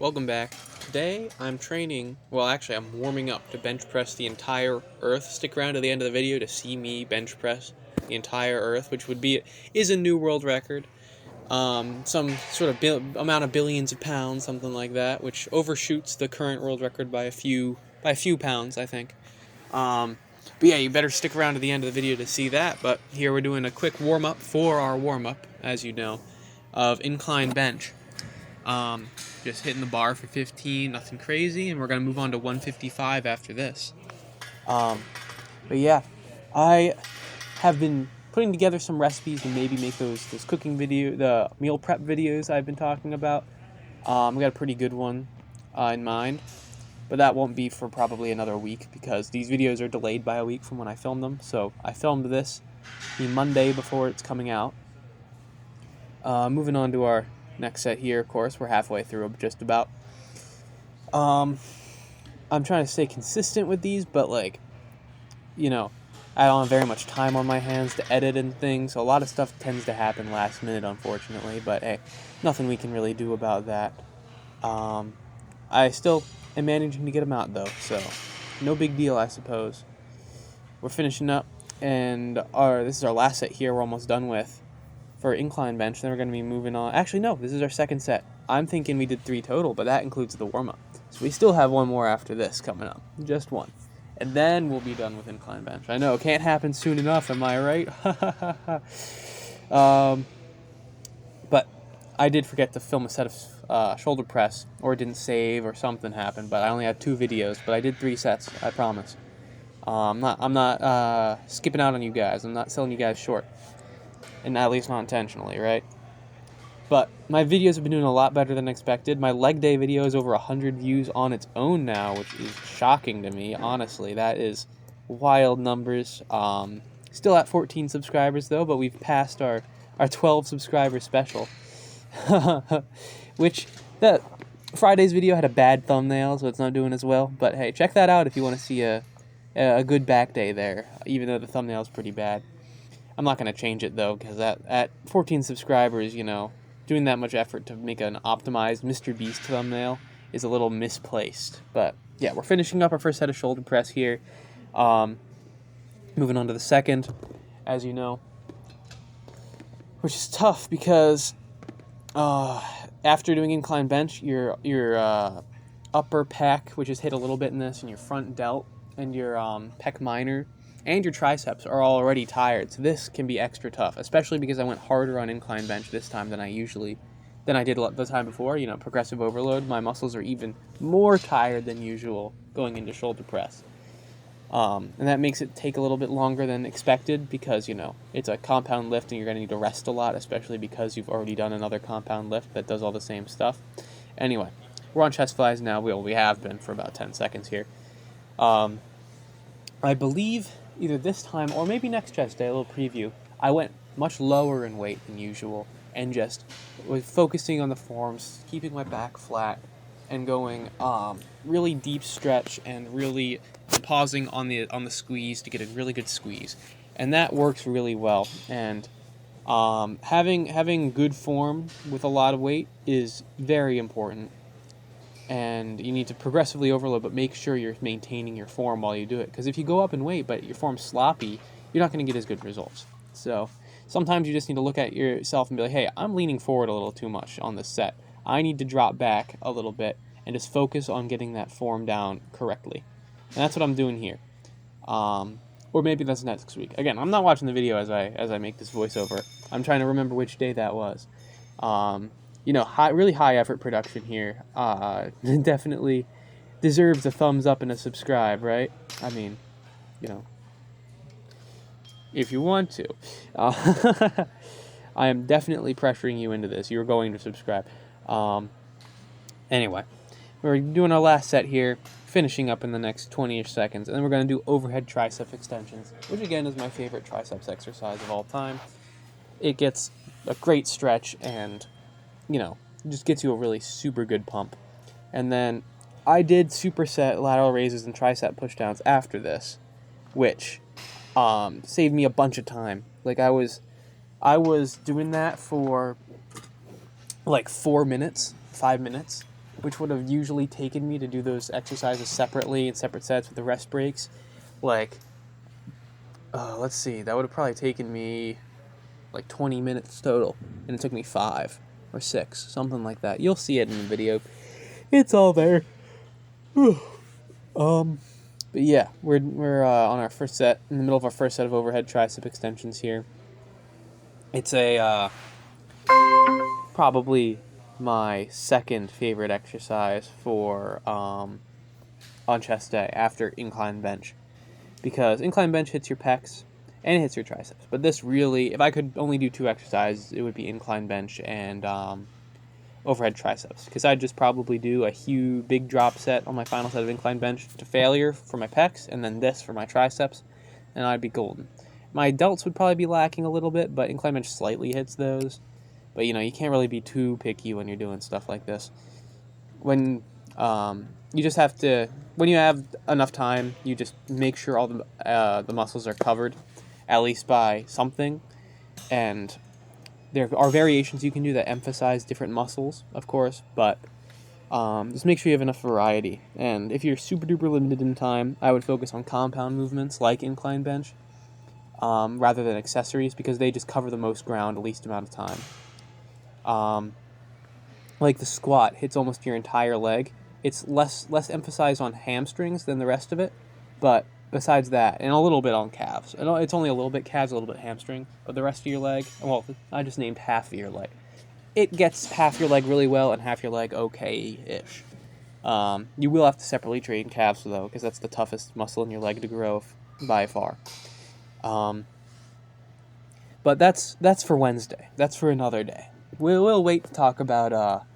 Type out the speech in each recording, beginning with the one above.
Welcome back. Today I'm training, I'm warming up to bench press the entire earth. Stick around to the end of the video to see me bench press the entire earth, which is a new world record. Some sort of amount of billions of pounds, something like that, which overshoots the current world record by a few pounds, I think. But yeah, you better stick around to the end of the video to see that. But here we're doing a quick warm-up for our warm-up, as you know, of incline bench. Just hitting the bar for 15, nothing crazy, and we're going to move on to 155 after this. But yeah, I have been putting together some recipes to maybe make those cooking the meal prep videos I've been talking about. We got a pretty good one in mind, but that won't be for probably another week because these videos are delayed by a week from when I filmed them. So I filmed this the Monday before it's coming out. Moving on to our next set here, of course, we're halfway through just about. I'm trying to stay consistent with these, but I don't have very much time on my hands to edit and things, so a lot of stuff tends to happen last minute, unfortunately, but hey, nothing we can really do about that. I still am managing to get them out, though, so no big deal, I suppose. We're finishing up, and this is our last set here we're almost done with for incline bench. Then we're going to be moving on. Actually, no, this is our second set. I'm thinking we did 3 total, but that includes the warm-up. So we still have one more after this coming up. Just one. And then we'll be done with incline bench. I know, it can't happen soon enough, am I right? But I did forget to film a set of shoulder press, or it didn't save, or something happened, but I only had 2 videos, but I did 3 sets, I promise. I'm not skipping out on you guys. I'm not selling you guys short. And at least not intentionally, right? But my videos have been doing a lot better than expected. My leg day video is over 100 views on its own now, which is shocking to me, honestly. That is wild numbers. Still at 14 subscribers, though, but we've passed our 12 subscriber special. Which, that Friday's video had a bad thumbnail, so it's not doing as well. But hey, check that out if you want to see a good back day there, even though the thumbnail is pretty bad. I'm not going to change it, though, because at 14 subscribers, doing that much effort to make an optimized Mr. Beast thumbnail is a little misplaced. But, yeah, we're finishing up our first set of shoulder press here. Moving on to the second, as you know, which is tough because after doing incline bench, your upper pec, which is hit a little bit in this, and your front delt, and your pec minor, and your triceps are already tired, so this can be extra tough, especially because I went harder on incline bench this time than I did the time before. Progressive overload, my muscles are even more tired than usual going into shoulder press. And that makes it take a little bit longer than expected because, it's a compound lift and you're going to need to rest a lot, especially because you've already done another compound lift that does all the same stuff. Anyway, we're on chest flies now. We have been for about 10 seconds here. I believe either this time or maybe next chest day, a little preview, I went much lower in weight than usual and just was focusing on the forms, keeping my back flat, and going really deep stretch and really pausing on the squeeze to get a really good squeeze, and that works really well. And having good form with a lot of weight is very important. And you need to progressively overload, but make sure you're maintaining your form while you do it. Because if you go up in weight, but your form's sloppy, you're not going to get as good results. So sometimes you just need to look at yourself and be like, hey, I'm leaning forward a little too much on this set. I need to drop back a little bit and just focus on getting that form down correctly. And that's what I'm doing here. Or maybe that's next week. Again, I'm not watching the video as I make this voiceover. I'm trying to remember which day that was. Really high effort production here. Definitely deserves a thumbs up and a subscribe, right? I mean, if you want to. I am definitely pressuring you into this. You're going to subscribe. Anyway, we're doing our last set here, finishing up in the next 20-ish seconds, and then we're going to do overhead tricep extensions, which again is my favorite triceps exercise of all time. It gets a great stretch and just gets you a really super good pump. And then I did superset lateral raises and tricep pushdowns after this, which saved me a bunch of time. I was doing that for 4 minutes, 5 minutes, which would have usually taken me to do those exercises separately in separate sets with the rest breaks. Like, let's see, that would have probably taken me like 20 minutes total, and it took me 5 or 6, something like that. You'll see it in the video. It's all there. But yeah, we're on our first set, in the middle of our first set of overhead tricep extensions here. It's a probably my second favorite exercise for on chest day after incline bench, because incline bench hits your pecs and it hits your triceps. But this really, if I could only do 2 exercises, it would be incline bench and overhead triceps, because I'd just probably do a huge big drop set on my final set of incline bench to failure for my pecs, and then this for my triceps, and I'd be golden. My delts would probably be lacking a little bit, but incline bench slightly hits those. But you can't really be too picky when you're doing stuff like this. When you just have to, when you have enough time, you just make sure all the muscles are covered, at least by something, and there are variations you can do that emphasize different muscles, of course, but just make sure you have enough variety. And if you're super duper limited in time, I would focus on compound movements like incline bench rather than accessories, because they just cover the most ground the least amount of time. Like the squat hits almost your entire leg. It's less emphasized on hamstrings than the rest of it, but besides that, and a little bit on calves. It's only a little bit calves, a little bit hamstring, but the rest of your leg, well, I just named half of your leg. It gets half your leg really well and half your leg okay-ish. You will have to separately train calves, though, because that's the toughest muscle in your leg to grow by far. But that's for Wednesday. That's for another day. We'll wait to talk about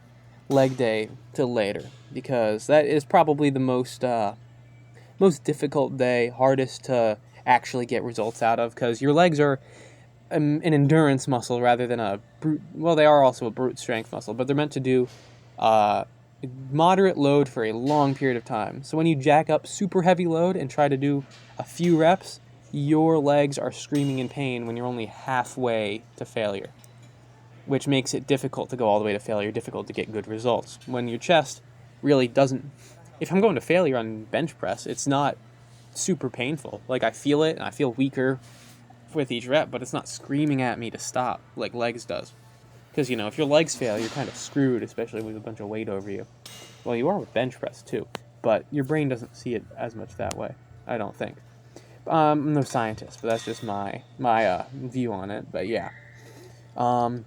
leg day till later, because that is probably the most difficult day, hardest to actually get results out of, because your legs are an endurance muscle rather than a brute. Well, they are also a brute strength muscle, but they're meant to do moderate load for a long period of time. So when you jack up super heavy load and try to do a few reps, your legs are screaming in pain when you're only halfway to failure, which makes it difficult to go all the way to failure, difficult to get good results. When your chest really doesn't... If I'm going to failure on bench press, it's not super painful. Like, I feel it, and I feel weaker with each rep, but it's not screaming at me to stop like legs does. Because, if your legs fail, you're kind of screwed, especially with a bunch of weight over you. Well, you are with bench press, too, but your brain doesn't see it as much that way, I don't think. I'm no scientist, but that's just my view on it, but yeah. Now,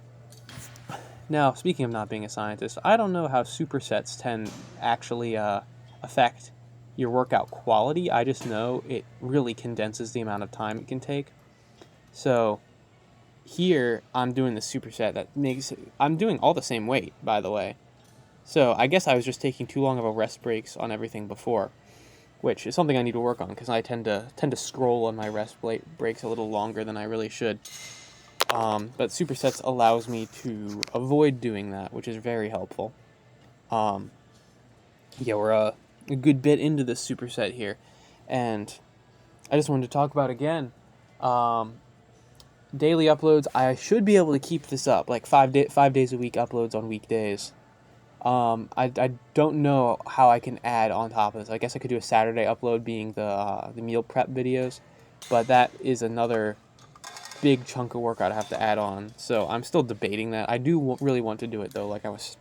speaking of not being a scientist, I don't know how supersets tend actually affect your workout quality. I just know it really condenses the amount of time it can take. So here I'm doing the superset I'm doing all the same weight, by the way. So I guess I was just taking too long of a rest breaks on everything before, which is something I need to work on, because I tend to scroll on my rest breaks a little longer than I really should. But supersets allows me to avoid doing that, which is very helpful. Yeah, we're a good bit into this superset here, and I just wanted to talk about again, daily uploads. I should be able to keep this up, like 5 days a week uploads on weekdays. I don't know how I can add on top of this. I guess I could do a Saturday upload, being the meal prep videos, but that is another big chunk of workout I have to add on. So I'm still debating that. I do really want to do it, though, like I was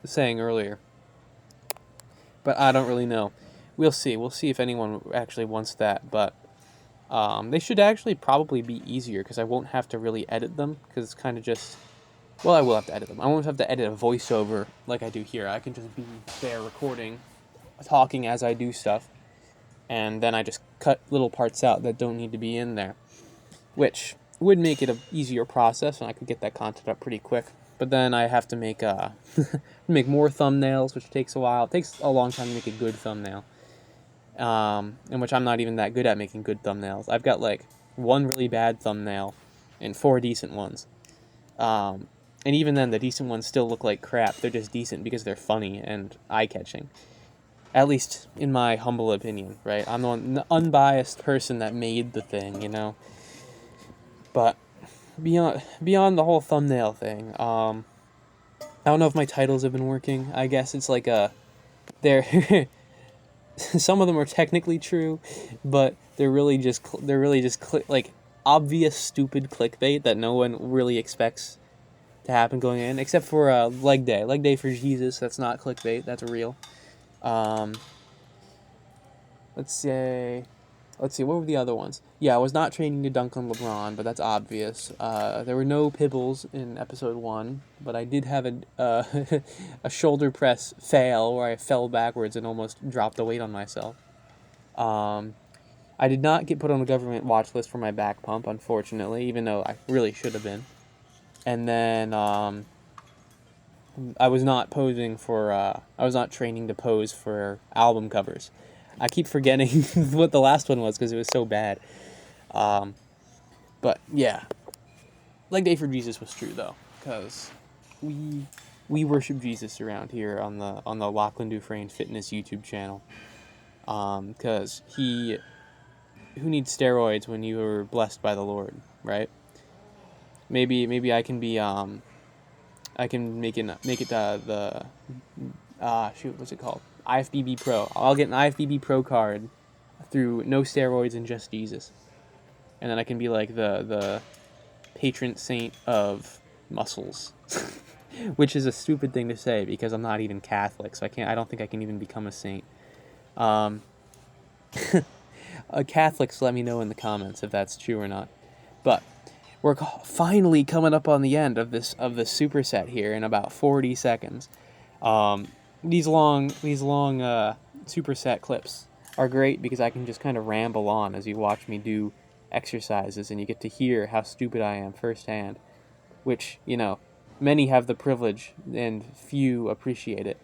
saying earlier, but I don't really know. We'll see if anyone actually wants that, but they should actually probably be easier, because I won't have to really edit them, because it's kind of just... Well, I will have to edit them. I won't have to edit a voiceover like I do here. I can just be there recording, talking as I do stuff, and then I just cut little parts out that don't need to be in there, which would make it an easier process, and I could get that content up pretty quick. But then I have to make make more thumbnails, which takes a while. It takes a long time to make a good thumbnail, and which I'm not even that good at making good thumbnails. I've got like 1 really bad thumbnail and 4 decent ones. And even then, the decent ones still look like crap. They're just decent because they're funny and eye-catching. At least in my humble opinion, right? I'm the unbiased person that made the thing, But beyond the whole thumbnail thing, I don't know if my titles have been working. I guess it's like they're some of them are technically true, but they're really just like obvious stupid clickbait that no one really expects to happen going in, except for leg day for Jesus. That's not clickbait, that's real. Let's see, what were the other ones? Yeah, I was not training to dunk on LeBron, but that's obvious. There were no pibbles in episode 1, but I did have a a shoulder press fail where I fell backwards and almost dropped the weight on myself. I did not get put on the government watch list for my back pump, unfortunately, even though I really should have been. And then I was not posing for. I was not training to pose for album covers. I keep forgetting what the last one was because it was so bad. But yeah, leg day for Jesus was true though, because we worship Jesus around here on the Lachlan Dufresne Fitness YouTube channel. Because who needs steroids when you are blessed by the Lord, right? Maybe I can be I can make it the what's it called? IFBB Pro. I'll get an IFBB Pro card through no steroids and just Jesus, and then I can be like the patron saint of muscles, which is a stupid thing to say because I'm not even Catholic, so I don't think I can even become a saint. Catholics, let me know in the comments if that's true or not. But we're finally coming up on the end of this superset here in about 40 seconds. These long superset clips are great because I can just kind of ramble on as you watch me do exercises, and you get to hear how stupid I am firsthand, which, you know, many have the privilege and few appreciate it.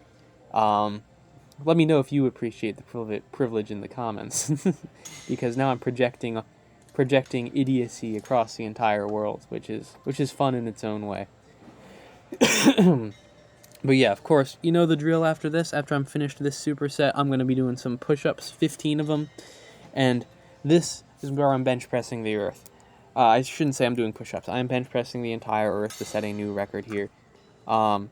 Let me know if you appreciate the privilege in the comments, because now I'm projecting idiocy across the entire world, which is fun in its own way. But yeah, of course, you know the drill after this. After I'm finished this superset, I'm going to be doing some push-ups, 15 of them, and this is where I'm bench pressing the earth. I shouldn't say I'm doing push-ups. I'm bench pressing the entire earth to set a new record here. Coming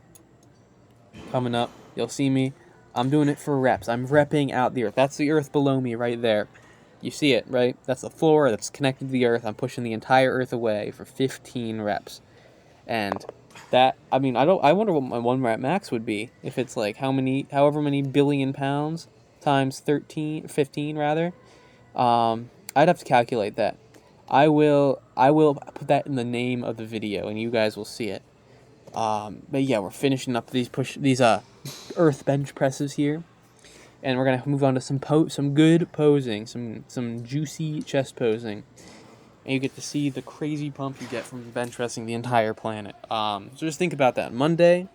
up, you'll see me. I'm doing it for reps. I'm repping out the earth. That's the earth below me right there. You see it, right? That's the floor that's connected to the earth. I'm pushing the entire earth away for 15 reps. And that, I mean, I wonder what my 1 rep max would be if it's like however many billion pounds times 15 rather. I'd have to calculate that. I will put that in the name of the video and you guys will see it. But yeah, we're finishing up these earth bench presses here, and we're gonna move on to some good posing, some juicy chest posing, and you get to see the crazy pump you get from bench pressing the entire planet. So just think about that. Monday,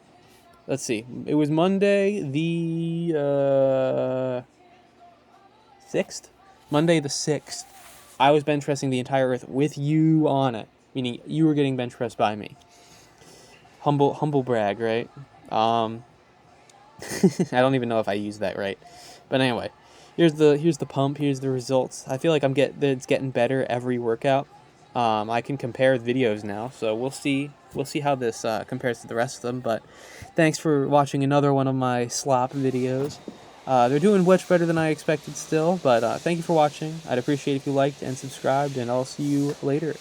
let's see, it was Monday the 6th. Monday the 6th, I was bench pressing the entire earth with you on it, meaning you were getting bench pressed by me. Humble brag, right? I don't even know if I used that right, but anyway, here's the pump. Here's the results. I feel like it's getting better every workout. I can compare videos now, so we'll see how this compares to the rest of them. But thanks for watching another one of my slop videos. They're doing much better than I expected still, but thank you for watching. I'd appreciate if you liked and subscribed, and I'll see you later.